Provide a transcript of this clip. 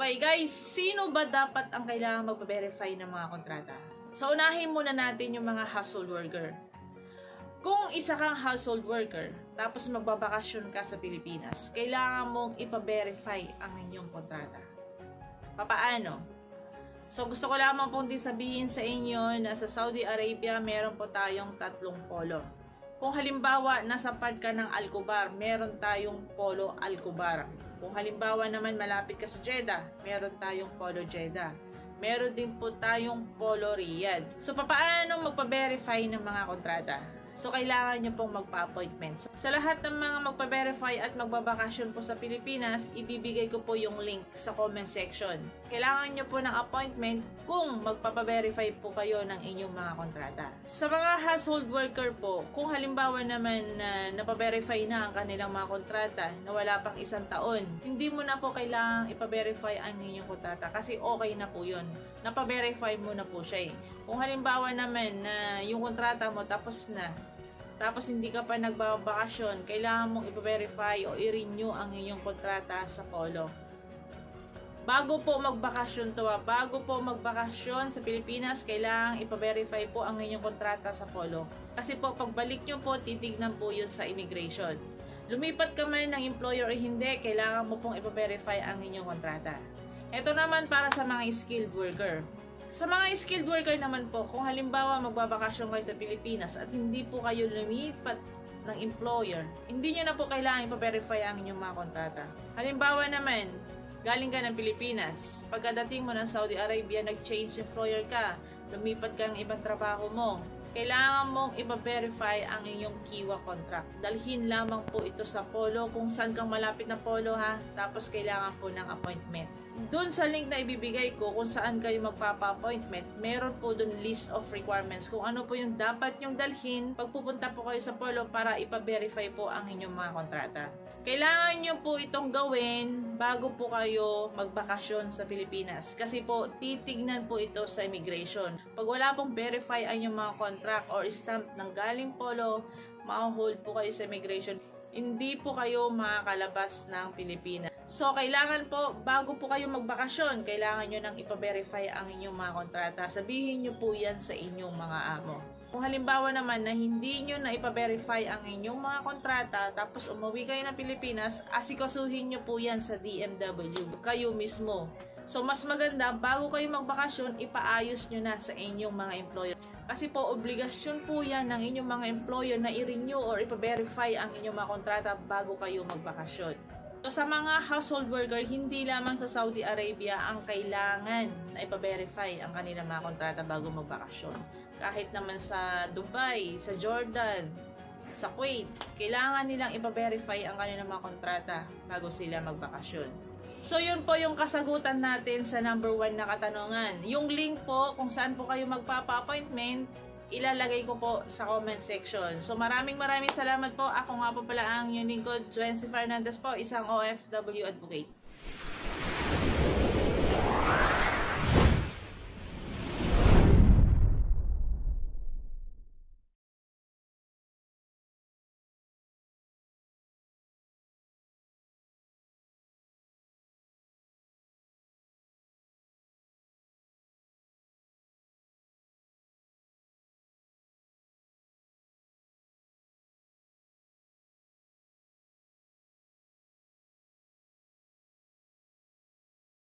Okay guys, sino ba dapat ang kailangan magpa-verify ng mga kontrata? So unahin muna natin yung mga household worker. Kung isa kang household worker, tapos magbabakasyon ka sa Pilipinas, kailangan mong ipa-verify ang inyong kontrata. Papaano? So gusto ko lamang pong din sabihin sa inyo na sa Saudi Arabia, meron po tayong 3 polo. Kung halimbawa, nasa part ka ng Al-Kubar, meron tayong Polo Al-Kubar. Kung halimbawa naman, malapit ka sa Jeddah, meron tayong Polo Jeddah. Meron din po tayong Polo Riyadh. So, paano magpa-verify ng mga kontrata? So, kailangan nyo pong magpa-appointment. Sa lahat ng mga magpa-verify at magbabakasyon po sa Pilipinas, ibibigay ko po yung link sa comment section. Kailangan nyo po ng appointment kung magpapa-verify po kayo ng inyong mga kontrata. Sa mga household worker po, kung halimbawa naman na napa-verify na ang kanilang mga kontrata na wala pang 1 taon, hindi mo na po kailangang ipa-verify ang inyong kontrata kasi okay na po yun. Napa-verify mo na po siya eh. Kung halimbawa naman na yung kontrata mo tapos hindi ka pa nagbabakasyon, kailangan mong i-verify o i-renew ang inyong kontrata sa Polo. Bago po magbakasyon sa Pilipinas, kailangan i-verify po ang inyong kontrata sa Polo. Kasi po, pagbalik nyo po, titignan po yun sa immigration. Lumipat ka man ng employer o hindi, kailangan mo pong i-verify ang inyong kontrata. Ito naman para sa mga skilled worker. Sa mga skilled worker naman po, kung halimbawa magbabakasyon kayo sa Pilipinas at hindi po kayo lumipat ng employer, hindi nyo na po kailangan ipa-verify ang inyong mga kontrata. Halimbawa naman, galing ka ng Pilipinas, pagkadating mo ng Saudi Arabia, nag-change employer ka, lumipat ka ng ibang trabaho mo, kailangan mong ipa-verify ang inyong Kiwa contract. Dalhin lamang po ito sa Polo, kung saan kang malapit na Polo ha, tapos kailangan po ng appointment. Doon sa link na ibibigay ko kung saan kayo magpapa-appointment, meron po doon list of requirements kung ano po yung dapat nyong dalhin pag pupunta po kayo sa Polo para ipa-verify po ang inyong mga kontrata. Kailangan nyo po itong gawin bago po kayo magbakasyon sa Pilipinas kasi po titignan po ito sa immigration. Pag wala pong verify ang inyong mga contract or stamp ng galing Polo, ma-hold po kayo sa immigration. Hindi po kayo makakalabas ng Pilipinas. So, kailangan po, bago po kayo magbakasyon, kailangan nyo nang ipa-verify ang inyong mga kontrata. Sabihin nyo po yan sa inyong mga amo. Kung halimbawa naman na hindi nyo na ipa-verify ang inyong mga kontrata, tapos umuwi kayo ng Pilipinas, asikasuhin nyo po yan sa DMW, kayo mismo. So, mas maganda, bago kayo magbakasyon, ipaayos nyo na sa inyong mga employer. Kasi po, obligasyon po yan ng inyong mga employer na i-renew or ipa-verify ang inyong mga kontrata bago kayo magbakasyon. So, sa mga household worker, hindi lamang sa Saudi Arabia ang kailangan na ipa-verify ang kanilang mga kontrata bago magbakasyon. Kahit naman sa Dubai, sa Jordan, sa Kuwait, kailangan nilang ipa-verify ang kanilang mga kontrata bago sila magbakasyon. So, yun po yung kasagutan natin sa number 1 na katanungan. Yung link po kung saan po kayo magpapa-appointment, ilalagay ko po sa comment section. So, maraming salamat po. Ako nga po pala ang inyong lingkod, Joency Fernandez po, isang OFW advocate.